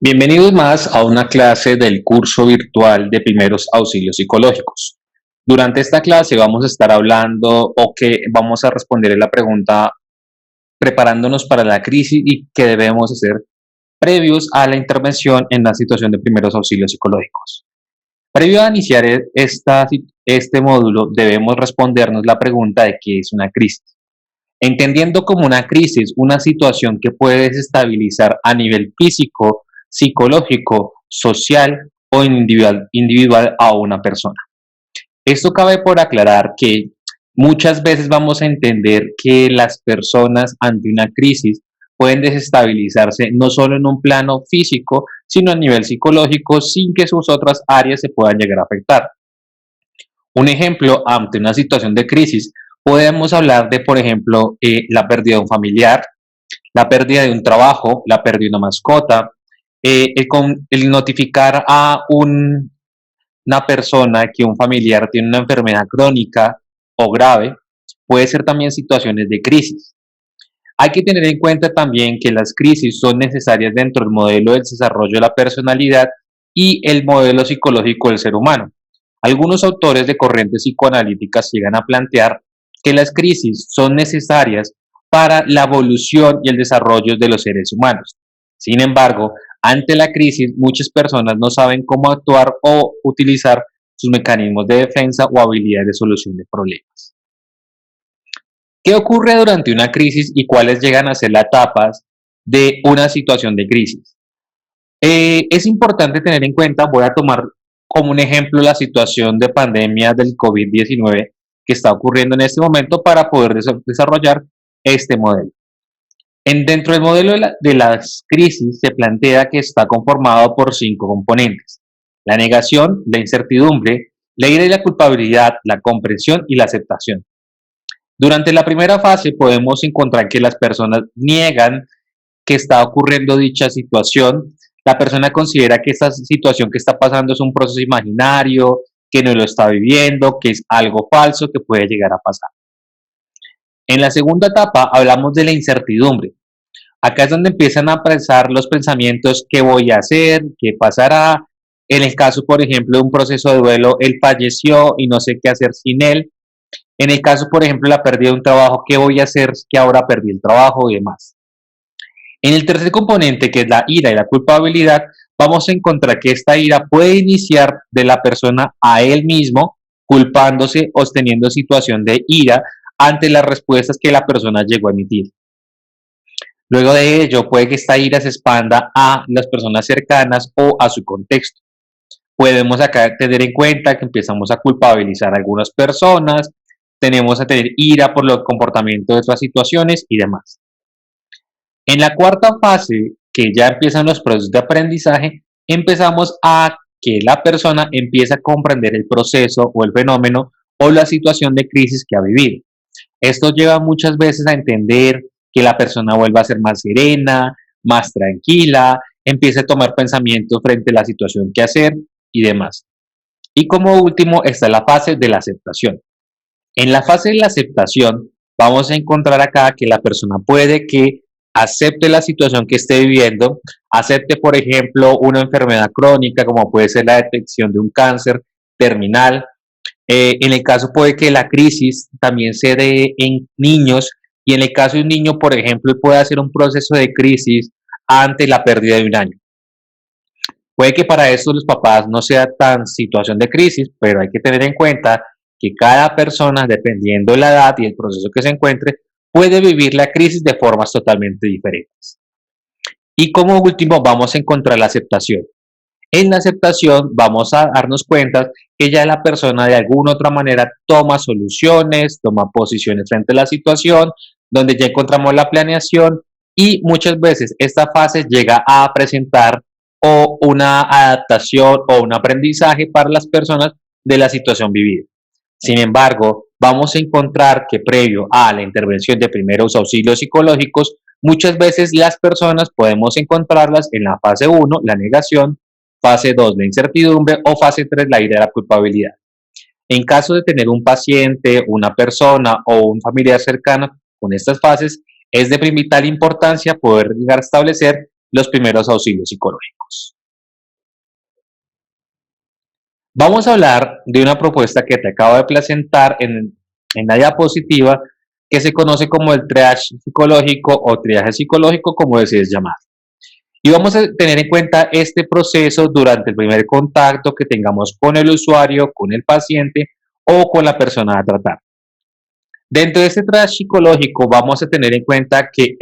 Bienvenidos más a una clase del curso virtual de primeros auxilios psicológicos. Durante esta clase vamos a estar hablando vamos a responder la pregunta preparándonos para la crisis y qué debemos hacer previos a la intervención en la situación de primeros auxilios psicológicos. Previo a iniciar este módulo debemos respondernos la pregunta de qué es una crisis. Entendiendo como una crisis una situación que puede desestabilizar a nivel físico, psicológico, social o individual a una persona. Esto cabe por aclarar que muchas veces vamos a entender que las personas ante una crisis pueden desestabilizarse no solo en un plano físico, sino a nivel psicológico sin que sus otras áreas se puedan llegar a afectar. Un ejemplo, ante una situación de crisis, podemos hablar de, por ejemplo, la pérdida de un familiar, la pérdida de un trabajo, la pérdida de una mascota, el notificar a una persona que un familiar tiene una enfermedad crónica o grave, puede ser también situaciones de crisis. Hay que tener en cuenta también que las crisis son necesarias dentro del modelo del desarrollo de la personalidad y el modelo psicológico del ser humano. Algunos autores de corrientes psicoanalíticas llegan a plantear que las crisis son necesarias para la evolución y el desarrollo de los seres humanos. Sin embargo, ante la crisis, muchas personas no saben cómo actuar o utilizar sus mecanismos de defensa o habilidades de solución de problemas. ¿Qué ocurre durante una crisis y cuáles llegan a ser las etapas de una situación de crisis? Es importante tener en cuenta, voy a tomar como un ejemplo la situación de pandemia del COVID-19 que está ocurriendo en este momento para poder desarrollar este modelo. Dentro del modelo de las crisis se plantea que está conformado por 5 componentes: la negación, la incertidumbre, la ira y la culpabilidad, la comprensión y la aceptación. Durante la primera fase podemos encontrar que las personas niegan que está ocurriendo dicha situación. La persona considera que esta situación que está pasando es un proceso imaginario, que no lo está viviendo, que es algo falso que puede llegar a pasar. En la segunda etapa hablamos de la incertidumbre. Acá es donde empiezan a aparecer los pensamientos: ¿qué voy a hacer? ¿Qué pasará? En el caso, por ejemplo, de un proceso de duelo, él falleció y no sé qué hacer sin él. En el caso, por ejemplo, de la pérdida de un trabajo, ¿qué voy a hacer que ahora perdí el trabajo y demás? En el tercer componente, que es la ira y la culpabilidad, vamos a encontrar que esta ira puede iniciar de la persona a él mismo, culpándose o teniendo situación de ira ante las respuestas que la persona llegó a emitir. Luego de ello, puede que esta ira se expanda a las personas cercanas o a su contexto. Podemos acá tener en cuenta que empezamos a culpabilizar a algunas personas, tenemos a tener ira por los comportamientos de otras situaciones y demás. En la cuarta fase, que ya empiezan los procesos de aprendizaje, empezamos a que la persona empieza a comprender el proceso o el fenómeno o la situación de crisis que ha vivido. Esto lleva muchas veces a entender que la persona vuelva a ser más serena, más tranquila, empiece a tomar pensamientos frente a la situación que hacer y demás. Y como último está la fase de la aceptación. En la fase de la aceptación vamos a encontrar acá que la persona puede que acepte la situación que esté viviendo, acepte, por ejemplo, una enfermedad crónica como puede ser la detección de un cáncer terminal. En el caso puede que la crisis también se dé en niños, y en el caso de un niño, por ejemplo, puede hacer un proceso de crisis ante la pérdida de un año. Puede que para eso los papás no sea tan situación de crisis, pero hay que tener en cuenta que cada persona, dependiendo de la edad y el proceso que se encuentre, puede vivir la crisis de formas totalmente diferentes. Y como último, vamos a encontrar la aceptación. En la aceptación vamos a darnos cuenta que ya la persona de alguna u otra manera toma soluciones, toma posiciones frente a la situación, donde ya encontramos la planeación, y muchas veces esta fase llega a presentar o una adaptación o un aprendizaje para las personas de la situación vivida. Sin embargo, vamos a encontrar que previo a la intervención de primeros auxilios psicológicos, muchas veces las personas podemos encontrarlas en la fase 1, la negación, fase 2, la incertidumbre, o fase 3, la ira de la culpabilidad. En caso de tener un paciente, una persona o un familiar cercano con estas fases, es de vital importancia poder llegar a establecer los primeros auxilios psicológicos. Vamos a hablar de una propuesta que te acabo de presentar en la diapositiva que se conoce como el triage psicológico o triaje psicológico, como decides llamar. Y vamos a tener en cuenta este proceso durante el primer contacto que tengamos con el usuario, con el paciente o con la persona a tratar. Dentro de este triage psicológico vamos a tener en cuenta que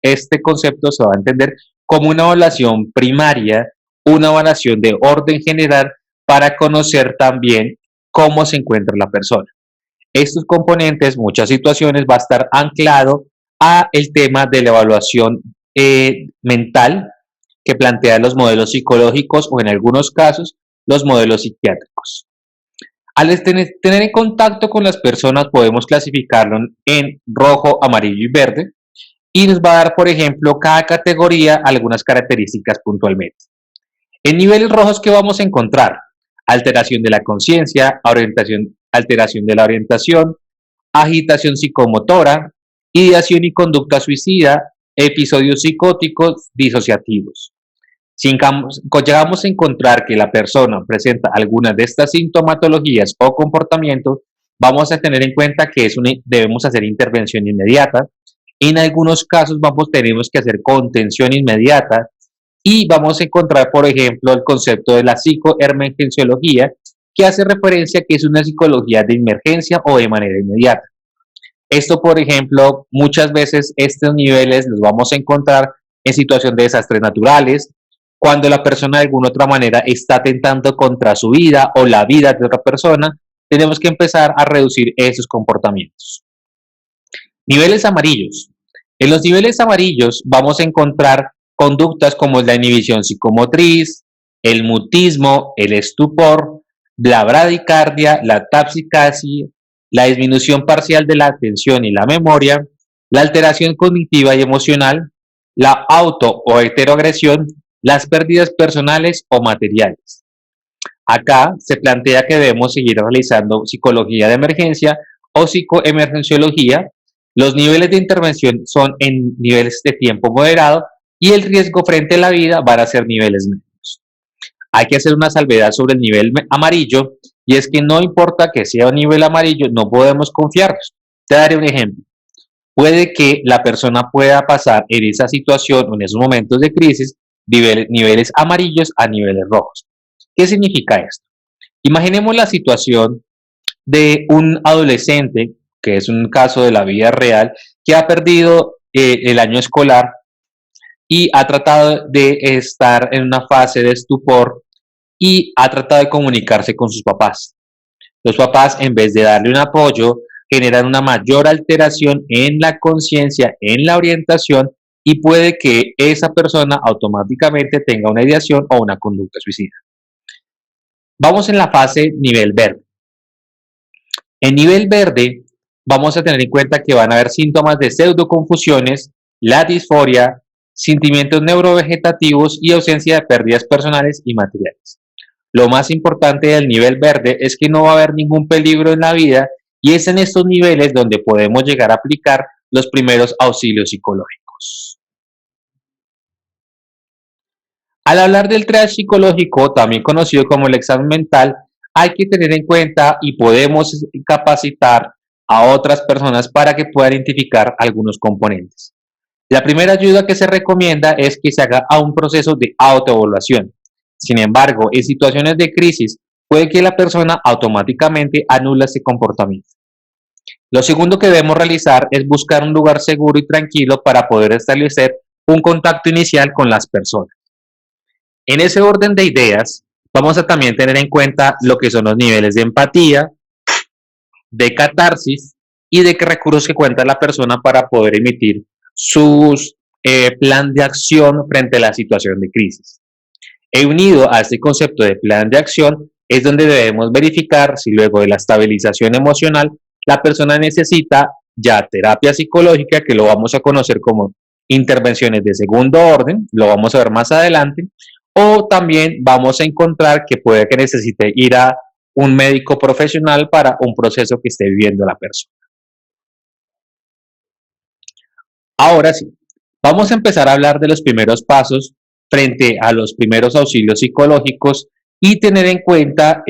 este concepto se va a entender como una evaluación primaria, una evaluación de orden general para conocer también cómo se encuentra la persona. Estos componentes, muchas situaciones, va a estar anclado a el tema de la evaluación mental que plantea los modelos psicológicos o en algunos casos los modelos psiquiátricos. Al tener en contacto con las personas podemos clasificarlo en rojo, amarillo y verde y nos va a dar, por ejemplo, cada categoría algunas características puntualmente. En niveles rojos, ¿qué vamos a encontrar? Alteración de la conciencia, alteración de la orientación, agitación psicomotora, ideación y conducta suicida, episodios psicóticos disociativos. Si llegamos a encontrar que la persona presenta alguna de estas sintomatologías o comportamientos, vamos a tener en cuenta que debemos hacer intervención inmediata. En algunos casos tenemos que hacer contención inmediata y vamos a encontrar, por ejemplo, el concepto de la psicoemergenciología, que hace referencia a que es una psicología de emergencia o de manera inmediata. Esto, por ejemplo, muchas veces estos niveles los vamos a encontrar en situación de desastres naturales, cuando la persona de alguna otra manera está atentando contra su vida o la vida de otra persona, tenemos que empezar a reducir esos comportamientos. Niveles amarillos. En los niveles amarillos vamos a encontrar conductas como la inhibición psicomotriz, el mutismo, el estupor, la bradicardia, la taquicardia, la disminución parcial de la atención y la memoria, la alteración cognitiva y emocional, la auto o heteroagresión, las pérdidas personales o materiales. Acá se plantea que debemos seguir realizando psicología de emergencia o psicoemergenciología. Los niveles de intervención son en niveles de tiempo moderado y el riesgo frente a la vida van a ser niveles medios. Hay que hacer una salvedad sobre el nivel amarillo y es que no importa que sea un nivel amarillo, no podemos confiarnos. Te daré un ejemplo. Puede que la persona pueda pasar en esa situación o en esos momentos de crisis niveles amarillos a niveles rojos. ¿Qué significa esto? Imaginemos la situación de un adolescente, que es un caso de la vida real, que ha perdido el año escolar y ha tratado de estar en una fase de estupor y ha tratado de comunicarse con sus papás. Los papás, en vez de darle un apoyo, generan una mayor alteración en la conciencia, en la orientación, y puede que esa persona automáticamente tenga una ideación o una conducta suicida. Vamos en la fase nivel verde. En nivel verde vamos a tener en cuenta que van a haber síntomas de pseudoconfusiones, la disforia, sentimientos neurovegetativos y ausencia de pérdidas personales y materiales. Lo más importante del nivel verde es que no va a haber ningún peligro en la vida y es en estos niveles donde podemos llegar a aplicar los primeros auxilios psicológicos. Al hablar del triage psicológico, también conocido como el examen mental, hay que tener en cuenta y podemos capacitar a otras personas para que puedan identificar algunos componentes. La primera ayuda que se recomienda es que se haga a un proceso de autoevaluación. Sin embargo, en situaciones de crisis, puede que la persona automáticamente anule ese comportamiento. Lo segundo que debemos realizar es buscar un lugar seguro y tranquilo para poder establecer un contacto inicial con las personas. En ese orden de ideas, vamos a también tener en cuenta lo que son los niveles de empatía, de catarsis y de qué recursos que cuenta la persona para poder emitir su plan de acción frente a la situación de crisis. Unido a este concepto de plan de acción es donde debemos verificar si luego de la estabilización emocional la persona necesita ya terapia psicológica, que lo vamos a conocer como intervenciones de segundo orden, lo vamos a ver más adelante, o también vamos a encontrar que puede que necesite ir a un médico profesional para un proceso que esté viviendo la persona. Ahora sí, vamos a empezar a hablar de los primeros pasos frente a los primeros auxilios psicológicos y tener en cuenta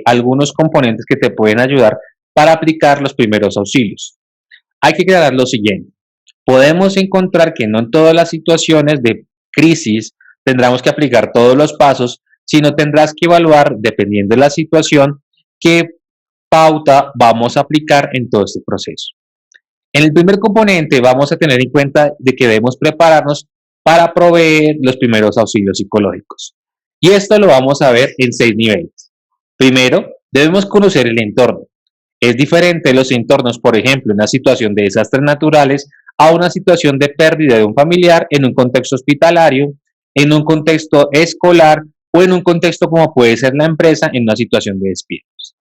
algunos componentes que te pueden ayudar para aplicar los primeros auxilios. Hay que aclarar lo siguiente. Podemos encontrar que no en todas las situaciones de crisis tendremos que aplicar todos los pasos, sino tendrás que evaluar, dependiendo de la situación, qué pauta vamos a aplicar en todo este proceso. En el primer componente vamos a tener en cuenta de que debemos prepararnos para proveer los primeros auxilios psicológicos. Y esto lo vamos a ver en 6 niveles. Primero, debemos conocer el entorno. Es diferente los entornos, por ejemplo, en una situación de desastres naturales a una situación de pérdida de un familiar en un contexto hospitalario, en un contexto escolar o en un contexto como puede ser la empresa en una situación de despidos.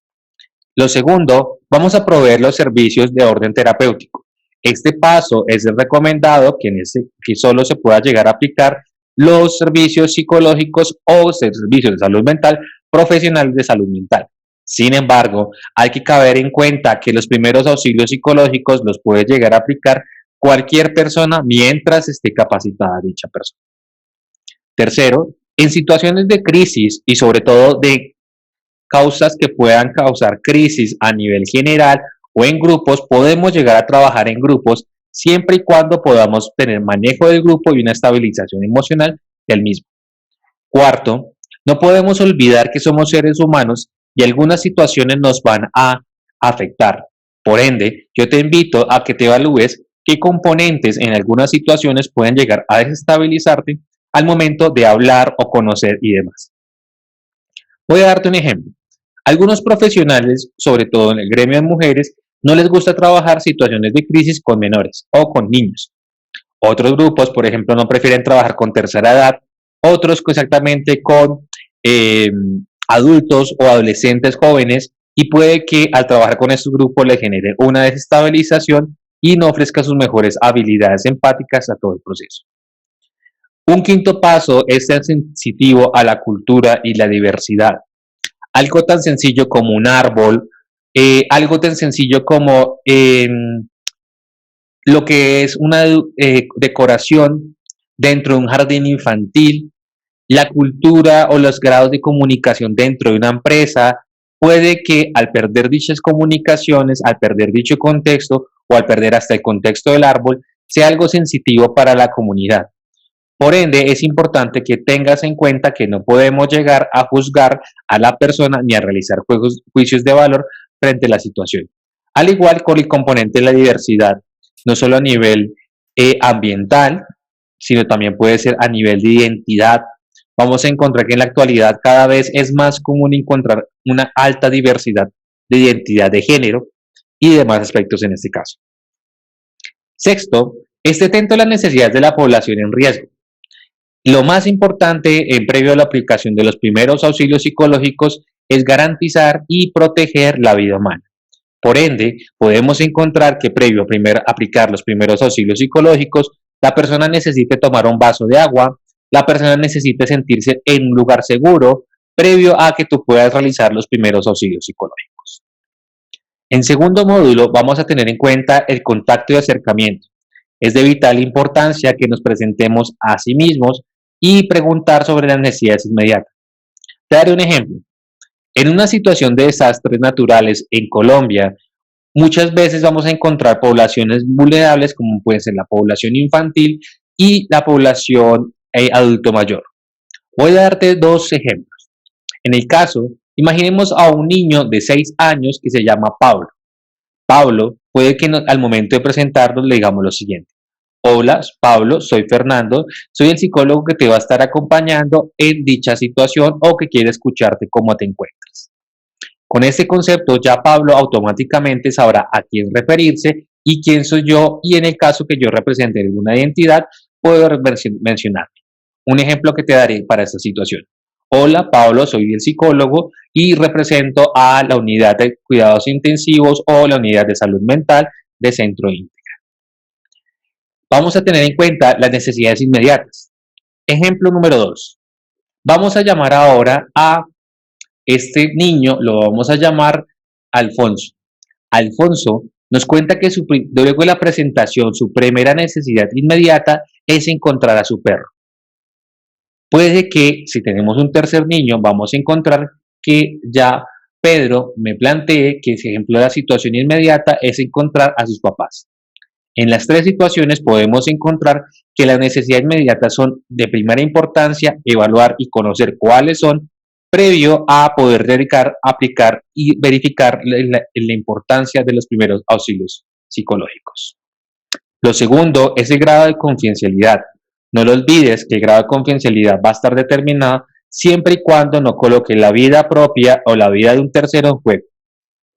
Lo segundo, vamos a proveer los servicios de orden terapéutico. Este paso es recomendado que solo se pueda llegar a aplicar los servicios psicológicos o servicios de salud mental profesionales de salud mental. Sin embargo, hay que caber en cuenta que los primeros auxilios psicológicos los puede llegar a aplicar cualquier persona mientras esté capacitada dicha persona. Tercero, en situaciones de crisis y sobre todo de causas que puedan causar crisis a nivel general o en grupos, podemos llegar a trabajar en grupos siempre y cuando podamos tener manejo del grupo y una estabilización emocional del mismo. Cuarto, no podemos olvidar que somos seres humanos y algunas situaciones nos van a afectar. Por ende, yo te invito a que te evalúes qué componentes en algunas situaciones pueden llegar a desestabilizarte al momento de hablar o conocer y demás. Voy a darte un ejemplo. Algunos profesionales, sobre todo en el gremio de mujeres, no les gusta trabajar situaciones de crisis con menores o con niños. Otros grupos, por ejemplo, no prefieren trabajar con tercera edad, otros exactamente con eh, adultos o adolescentes jóvenes y puede que al trabajar con estos grupos le genere una desestabilización y no ofrezca sus mejores habilidades empáticas a todo el proceso. Un quinto paso es ser sensitivo a la cultura y la diversidad. Algo tan sencillo como un árbol, algo tan sencillo como lo que es una decoración dentro de un jardín infantil, la cultura o los grados de comunicación dentro de una empresa, puede que al perder dichas comunicaciones, al perder dicho contexto o al perder hasta el contexto del árbol, sea algo sensitivo para la comunidad. Por ende, es importante que tengas en cuenta que no podemos llegar a juzgar a la persona ni a realizar juicios de valor frente a la situación. Al igual con el componente de la diversidad, no solo a nivel ambiental, sino también puede ser a nivel de identidad. Vamos a encontrar que en la actualidad cada vez es más común encontrar una alta diversidad de identidad de género y demás aspectos en este caso. Sexto, esté atento a las necesidades de la población en riesgo. Lo más importante en previo a la aplicación de los primeros auxilios psicológicos es garantizar y proteger la vida humana. Por ende, podemos encontrar que previo a aplicar los primeros auxilios psicológicos, la persona necesite tomar un vaso de agua, la persona necesite sentirse en un lugar seguro, previo a que tú puedas realizar los primeros auxilios psicológicos. En segundo módulo, vamos a tener en cuenta el contacto y acercamiento. Es de vital importancia que nos presentemos a sí mismos y preguntar sobre las necesidades inmediatas. Te daré un ejemplo. En una situación de desastres naturales en Colombia, muchas veces vamos a encontrar poblaciones vulnerables como puede ser la población infantil y la población adulto mayor. Voy a darte dos ejemplos. En el caso, imaginemos a un niño de 6 años que se llama Pablo. Pablo puede que al momento de presentarnos le digamos lo siguiente. Hola, Pablo, soy Fernando, soy el psicólogo que te va a estar acompañando en dicha situación o que quiere escucharte cómo te encuentras. Con este concepto ya Pablo automáticamente sabrá a quién referirse y quién soy yo y en el caso que yo represente alguna identidad puedo mencionarme. Un ejemplo que te daré para esta situación. Hola, Pablo, soy el psicólogo y represento a la unidad de cuidados intensivos o la unidad de salud mental de Centro Íntegra. Vamos a tener en cuenta las necesidades inmediatas. Ejemplo número 2. Vamos a llamar ahora a este niño, lo vamos a llamar Alfonso. Alfonso nos cuenta que luego de la presentación, su primera necesidad inmediata es encontrar a su perro. Puede que si tenemos un tercer niño, vamos a encontrar que ya Pedro me plantee que, si ejemplo, la situación inmediata es encontrar a sus papás. En las tres situaciones podemos encontrar que las necesidades inmediatas son de primera importancia, evaluar y conocer cuáles son, previo a poder dedicar, aplicar y verificar la importancia de los primeros auxilios psicológicos. Lo segundo es el grado de confidencialidad. No lo olvides que el grado de confidencialidad va a estar determinado siempre y cuando no coloque la vida propia o la vida de un tercero en juego.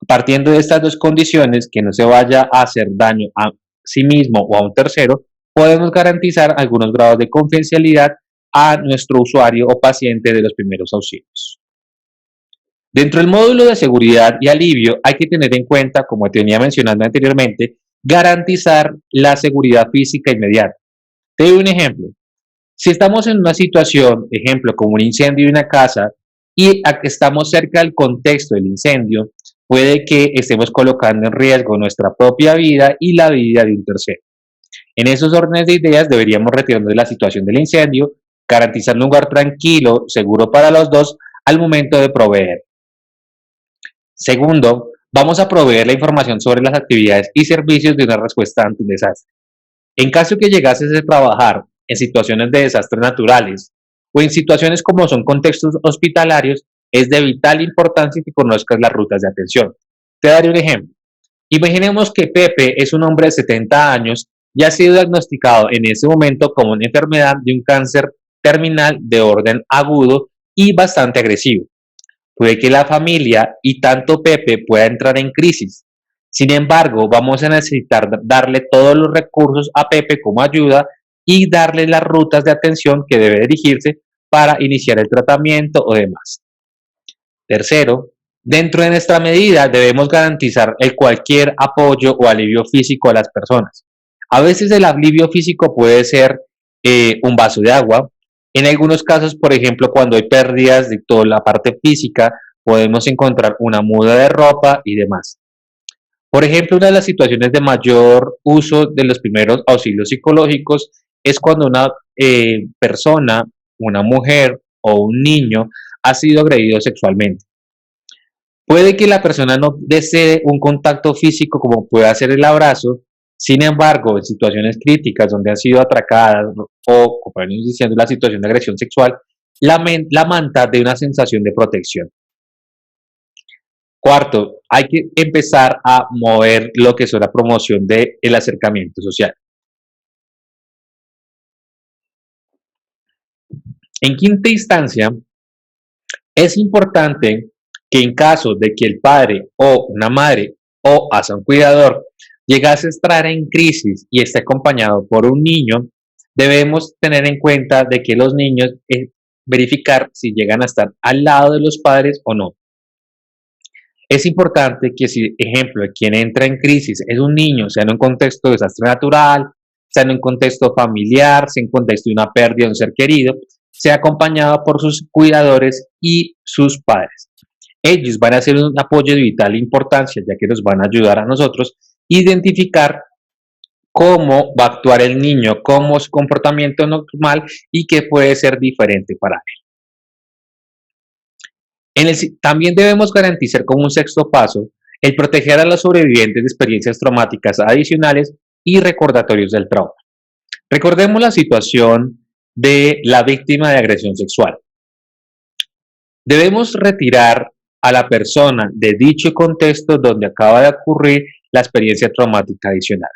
Partiendo de estas dos condiciones, que no se vaya a hacer daño a sí mismo o a un tercero, podemos garantizar algunos grados de confidencialidad a nuestro usuario o paciente de los primeros auxilios. Dentro del módulo de seguridad y alivio hay que tener en cuenta, como te venía mencionando anteriormente, garantizar la seguridad física inmediata. Te doy un ejemplo. Si estamos en una situación, ejemplo, como un incendio de una casa, y estamos cerca del contexto del incendio, puede que estemos colocando en riesgo nuestra propia vida y la vida de un tercero. En esos órdenes de ideas deberíamos retirarnos de la situación del incendio, garantizar un lugar tranquilo, seguro para los dos al momento de proveer. Segundo, vamos a proveer la información sobre las actividades y servicios de una respuesta ante un desastre. En caso que llegases a trabajar en situaciones de desastres naturales o en situaciones como son contextos hospitalarios, es de vital importancia que conozcas las rutas de atención. Te daré un ejemplo. Imaginemos que Pepe es un hombre de 70 años y ha sido diagnosticado en ese momento como una enfermedad de un cáncer terminal de orden agudo y bastante agresivo. Puede que la familia y tanto Pepe pueda entrar en crisis. Sin embargo, vamos a necesitar darle todos los recursos a Pepe como ayuda y darle las rutas de atención que debe dirigirse para iniciar el tratamiento o demás. Tercero, dentro de nuestra medida debemos garantizar cualquier apoyo o alivio físico a las personas. A veces el alivio físico puede ser un vaso de agua. En algunos casos, por ejemplo, cuando hay pérdidas de toda la parte física, podemos encontrar una muda de ropa y demás. Por ejemplo, una de las situaciones de mayor uso de los primeros auxilios psicológicos es cuando una persona, una mujer o un niño ha sido agredido sexualmente. Puede que la persona no desee un contacto físico como puede ser el abrazo. Sin embargo, en situaciones críticas donde han sido atracadas o, como venimos diciendo, la situación de agresión sexual, la manta de una sensación de protección. Cuarto, hay que empezar a mover lo que es la promoción del acercamiento social. En quinta instancia, es importante que en caso de que el padre o una madre o hasta un cuidador llegase a estar en crisis y esté acompañado por un niño, debemos tener en cuenta de que los niños verificar si llegan a estar al lado de los padres o no. Es importante que si, ejemplo, quien entra en crisis es un niño, sea en un contexto de desastre natural, sea en un contexto familiar, sea en un contexto de una pérdida de un ser querido, sea acompañado por sus cuidadores y sus padres. Ellos van a ser un apoyo de vital importancia, ya que nos van a ayudar a nosotros a identificar cómo va a actuar el niño, cómo es su comportamiento normal y qué puede ser diferente para él. También debemos garantizar como un sexto paso el proteger a los sobrevivientes de experiencias traumáticas adicionales y recordatorios del trauma. Recordemos la situación de la víctima de agresión sexual. Debemos retirar a la persona de dicho contexto donde acaba de ocurrir la experiencia traumática adicional.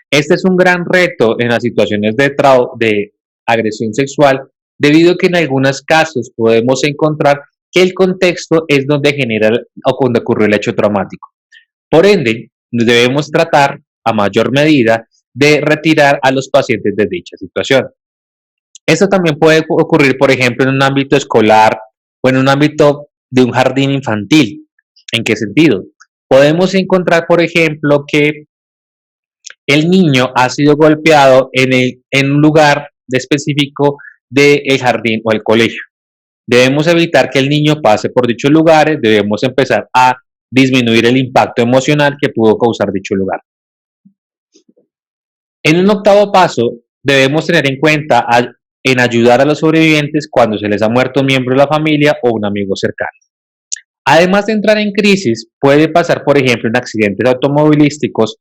Este es un gran reto en las situaciones de agresión sexual, debido a que en algunos casos podemos encontrar que el contexto es donde genera o donde ocurrió el hecho traumático. Por ende, debemos tratar a mayor medida de retirar a los pacientes de dicha situación. Esto también puede ocurrir, por ejemplo, en un ámbito escolar o en un ámbito de un jardín infantil. ¿En qué sentido? Podemos encontrar, por ejemplo, que el niño ha sido golpeado en un lugar específico del jardín o el colegio. Debemos evitar que el niño pase por dichos lugares, debemos empezar a disminuir el impacto emocional que pudo causar dicho lugar. En un octavo paso, debemos tener en cuenta en ayudar a los sobrevivientes cuando se les ha muerto un miembro de la familia o un amigo cercano. Además de entrar en crisis, puede pasar, por ejemplo, en accidentes automovilísticos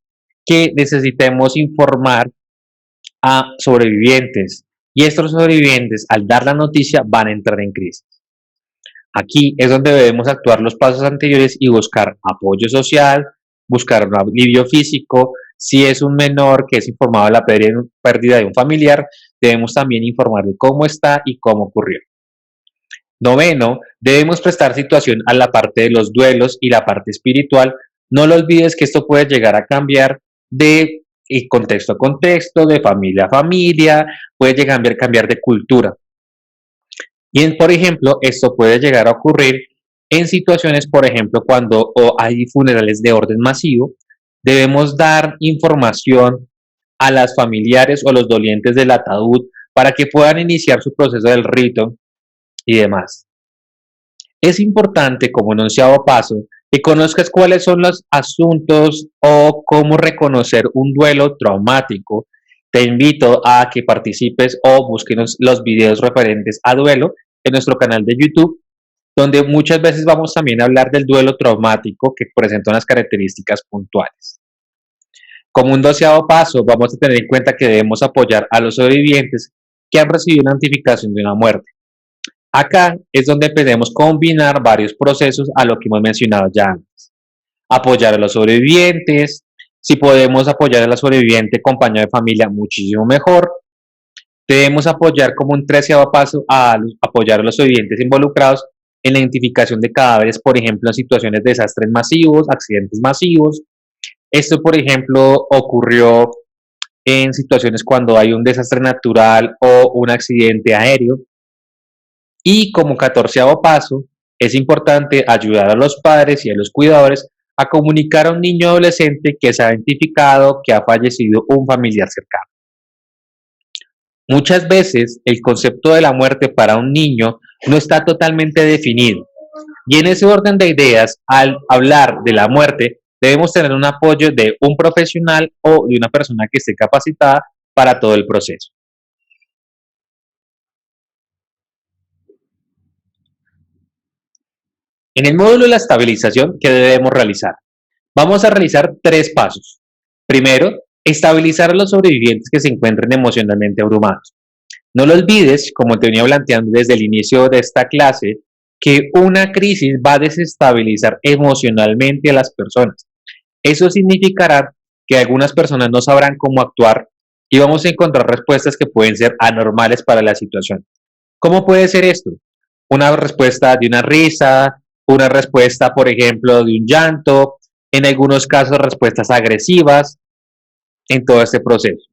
que necesitemos informar a sobrevivientes y estos sobrevivientes, al dar la noticia, van a entrar en crisis. Aquí es donde debemos actuar los pasos anteriores y buscar apoyo social, buscar un alivio físico. Si es un menor que es informado de la pérdida de un familiar, debemos también informar de cómo está y cómo ocurrió. Noveno, debemos prestar situación a la parte de los duelos y la parte espiritual. No lo olvides que esto puede llegar a cambiar de contexto a contexto, de familia a familia, puede llegar a cambiar de cultura. Y, por ejemplo, esto puede llegar a ocurrir en situaciones, por ejemplo, cuando hay funerales de orden masivo, debemos dar información a las familiares o los dolientes del ataúd para que puedan iniciar su proceso del rito y demás. Es importante, como enunciado paso, que conozcas cuáles son los asuntos o cómo reconocer un duelo traumático. Te invito a que participes o busques los videos referentes a duelo en nuestro canal de YouTube, donde muchas veces vamos también a hablar del duelo traumático que presenta unas características puntuales. Como un 12º paso, vamos a tener en cuenta que debemos apoyar a los sobrevivientes que han recibido una notificación de una muerte. Acá es donde podemos combinar varios procesos a lo que hemos mencionado ya antes. Apoyar a los sobrevivientes, si podemos apoyar a la sobreviviente acompañado de familia, muchísimo mejor. Debemos apoyar como un 13º paso a apoyar a los sobrevivientes involucrados en la identificación de cadáveres, por ejemplo, en situaciones de desastres masivos, accidentes masivos. Esto, por ejemplo, ocurrió en situaciones cuando hay un desastre natural o un accidente aéreo. Y como 14º paso, es importante ayudar a los padres y a los cuidadores a comunicar a un niño adolescente que se ha identificado que ha fallecido un familiar cercano. Muchas veces el concepto de la muerte para un niño no está totalmente definido. Y en ese orden de ideas, al hablar de la muerte, debemos tener un apoyo de un profesional o de una persona que esté capacitada para todo el proceso. En el módulo de la estabilización, ¿qué debemos realizar? Vamos a realizar 3 pasos. Primero, estabilizar a los sobrevivientes que se encuentren emocionalmente abrumados. No lo olvides, como te venía planteando desde el inicio de esta clase, que una crisis va a desestabilizar emocionalmente a las personas. Eso significará que algunas personas no sabrán cómo actuar y vamos a encontrar respuestas que pueden ser anormales para la situación. ¿Cómo puede ser esto? Una respuesta de una risa, una respuesta, por ejemplo, de un llanto, en algunos casos respuestas agresivas en todo este proceso.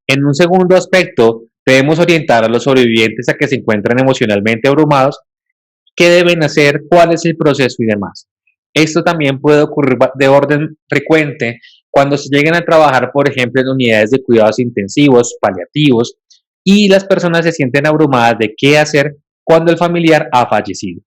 En un segundo aspecto, debemos orientar a los sobrevivientes a que se encuentran emocionalmente abrumados, qué deben hacer, cuál es el proceso y demás. Esto también puede ocurrir de orden frecuente cuando se lleguen a trabajar, por ejemplo, en unidades de cuidados intensivos, paliativos, y las personas se sienten abrumadas de qué hacer cuando el familiar ha fallecido.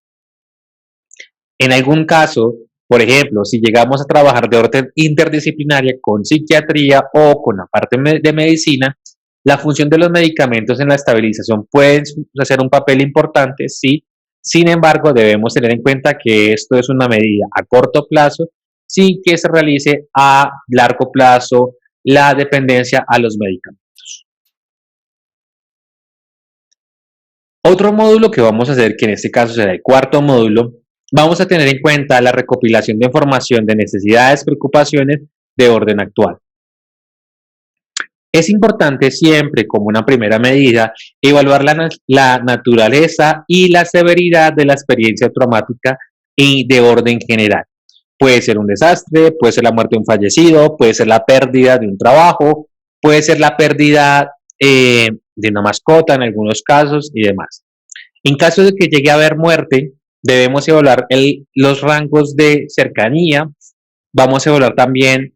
En algún caso, por ejemplo, si llegamos a trabajar de orden interdisciplinaria con psiquiatría o con la parte de medicina, la función de los medicamentos en la estabilización puede hacer un papel importante, sí. Sin embargo, debemos tener en cuenta que esto es una medida a corto plazo, sin que se realice a largo plazo la dependencia a los medicamentos. Otro módulo que vamos a hacer, que en este caso será el 4º módulo, vamos a tener en cuenta la recopilación de información de necesidades, preocupaciones de orden actual. Es importante siempre, como una primera medida, evaluar la naturaleza y la severidad de la experiencia traumática y de orden general. Puede ser un desastre, puede ser la muerte de un fallecido, puede ser la pérdida de un trabajo, puede ser la pérdida de una mascota en algunos casos y demás. En caso de que llegue a haber muerte, debemos evaluar los rangos de cercanía, vamos a evaluar también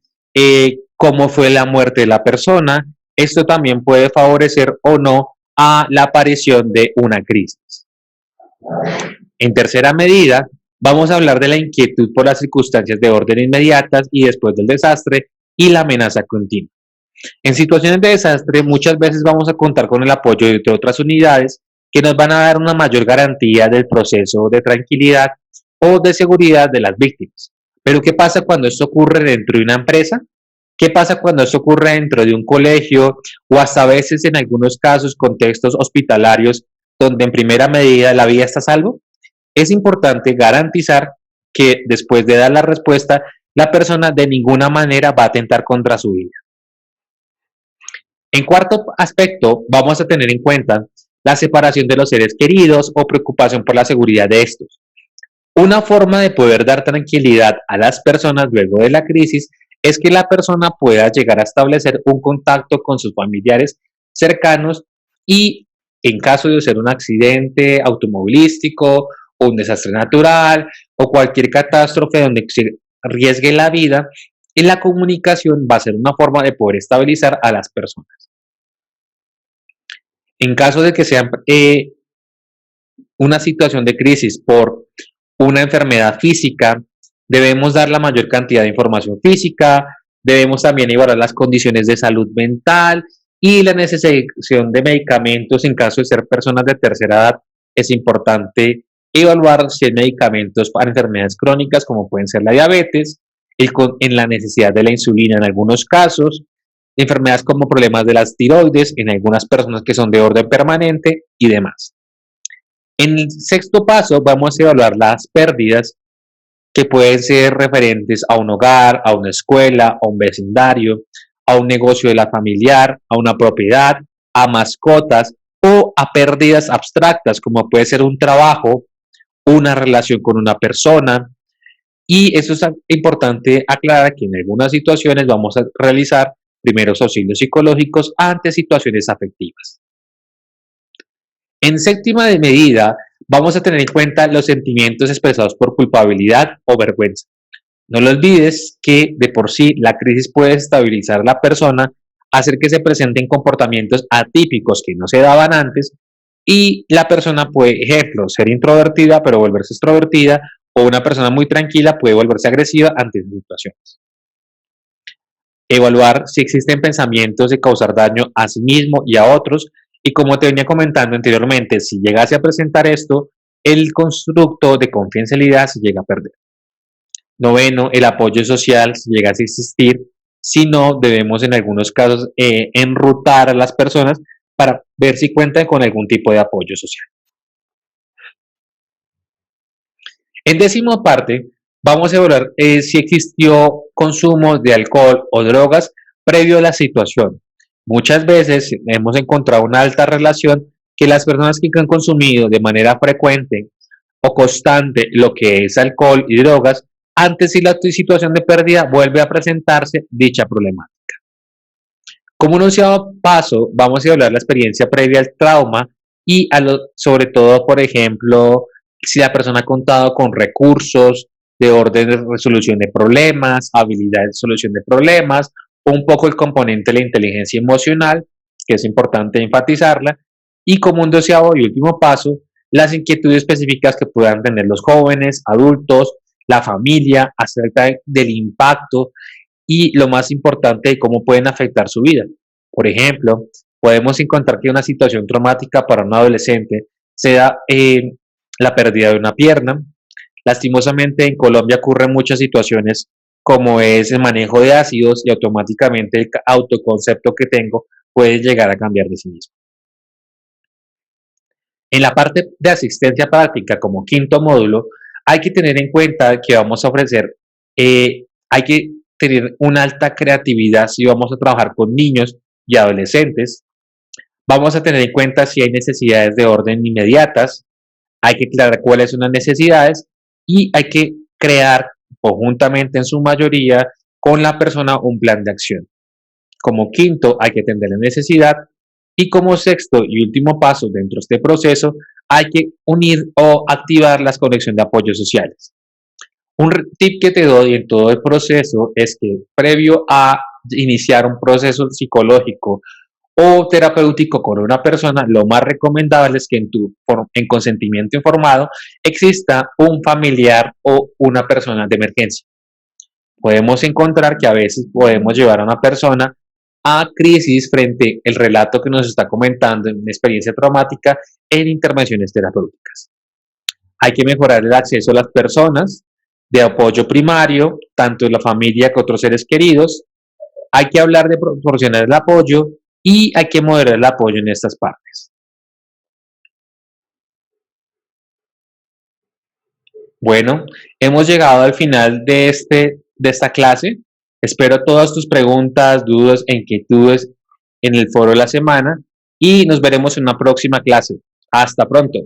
cómo fue la muerte de la persona. Esto también puede favorecer o no a la aparición de una crisis. En tercera medida, vamos a hablar de la inquietud por las circunstancias de orden inmediatas y después del desastre y la amenaza continua. En situaciones de desastre, muchas veces vamos a contar con el apoyo de otras unidades que nos van a dar una mayor garantía del proceso de tranquilidad o de seguridad de las víctimas. Pero ¿qué pasa cuando esto ocurre dentro de una empresa? ¿Qué pasa cuando esto ocurre dentro de un colegio o hasta a veces en algunos casos contextos hospitalarios donde en primera medida la vida está a salvo? Es importante garantizar que después de dar la respuesta, la persona de ninguna manera va a atentar contra su vida. En cuarto aspecto, vamos a tener en cuenta la separación de los seres queridos o preocupación por la seguridad de estos. Una forma de poder dar tranquilidad a las personas luego de la crisis es que la persona pueda llegar a establecer un contacto con sus familiares cercanos y en caso de ser un accidente automovilístico o un desastre natural o cualquier catástrofe donde se arriesgue la vida, en la comunicación va a ser una forma de poder estabilizar a las personas. En caso de que sea una situación de crisis por una enfermedad física, debemos dar la mayor cantidad de información física, debemos también evaluar las condiciones de salud mental y la necesitación de medicamentos en caso de ser personas de tercera edad. Es importante evaluar si hay medicamentos para enfermedades crónicas como pueden ser la diabetes, en la necesidad de la insulina en algunos casos, enfermedades como problemas de las tiroides en algunas personas que son de orden permanente y demás. En el sexto paso vamos a evaluar las pérdidas que pueden ser referentes a un hogar, a una escuela, a un vecindario, a un negocio de la familiar, a una propiedad, a mascotas o a pérdidas abstractas como puede ser un trabajo, una relación con una persona. Y eso es importante aclarar que en algunas situaciones vamos a realizar primeros auxilios psicológicos ante situaciones afectivas. En séptima de medida, vamos a tener en cuenta los sentimientos expresados por culpabilidad o vergüenza. No lo olvides que de por sí la crisis puede estabilizar a la persona, hacer que se presenten comportamientos atípicos que no se daban antes y la persona puede, ejemplo, ser introvertida pero volverse extrovertida o una persona muy tranquila puede volverse agresiva ante esas situaciones. Evaluar si existen pensamientos de causar daño a sí mismo y a otros. Y como te venía comentando anteriormente, si llegase a presentar esto, el constructo de confidencialidad se llega a perder. Noveno, el apoyo social si llegase a existir. Si no, debemos en algunos casos enrutar a las personas para ver si cuentan con algún tipo de apoyo social. En décima parte, vamos a evaluar si existió consumo de alcohol o drogas previo a la situación. Muchas veces hemos encontrado una alta relación que las personas que han consumido de manera frecuente o constante lo que es alcohol y drogas, antes si la situación de pérdida vuelve a presentarse dicha problemática. Como un onceavo paso, vamos a evaluar la experiencia previa al trauma y sobre todo, por ejemplo, si la persona ha contado con recursos de orden de resolución de problemas, habilidades de solución de problemas, un poco el componente de la inteligencia emocional, que es importante enfatizarla, y como un doceavo y último paso, las inquietudes específicas que puedan tener los jóvenes, adultos, la familia, acerca del impacto y lo más importante de cómo pueden afectar su vida. Por ejemplo, podemos encontrar que una situación traumática para un adolescente sea la pérdida de una pierna. Lastimosamente en Colombia ocurren muchas situaciones como es el manejo de ácidos y automáticamente el autoconcepto que tengo puede llegar a cambiar de sí mismo. En la parte de asistencia práctica como quinto módulo, hay que tener en cuenta que vamos a ofrecer, hay que tener una alta creatividad si vamos a trabajar con niños y adolescentes. Vamos a tener en cuenta si hay necesidades de orden inmediatas, hay que aclarar cuáles son las necesidades y hay que crear conjuntamente en su mayoría con la persona un plan de acción. Como quinto, hay que atender la necesidad y como sexto y último paso dentro de este proceso, hay que unir o activar las conexiones de apoyo sociales. Un tip que te doy en todo el proceso es que previo a iniciar un proceso psicológico o terapéutico con una persona, lo más recomendable es que en consentimiento informado exista un familiar o una persona de emergencia. Podemos encontrar que a veces podemos llevar a una persona a crisis frente al relato que nos está comentando en una experiencia traumática en intervenciones terapéuticas. Hay que mejorar el acceso a las personas de apoyo primario, tanto de la familia que otros seres queridos. Hay que hablar de proporcionar el apoyo y hay que moderar el apoyo en estas partes. Bueno, hemos llegado al final de esta clase. Espero todas tus preguntas, dudas e inquietudes en el foro de la semana y nos veremos en una próxima clase. Hasta pronto.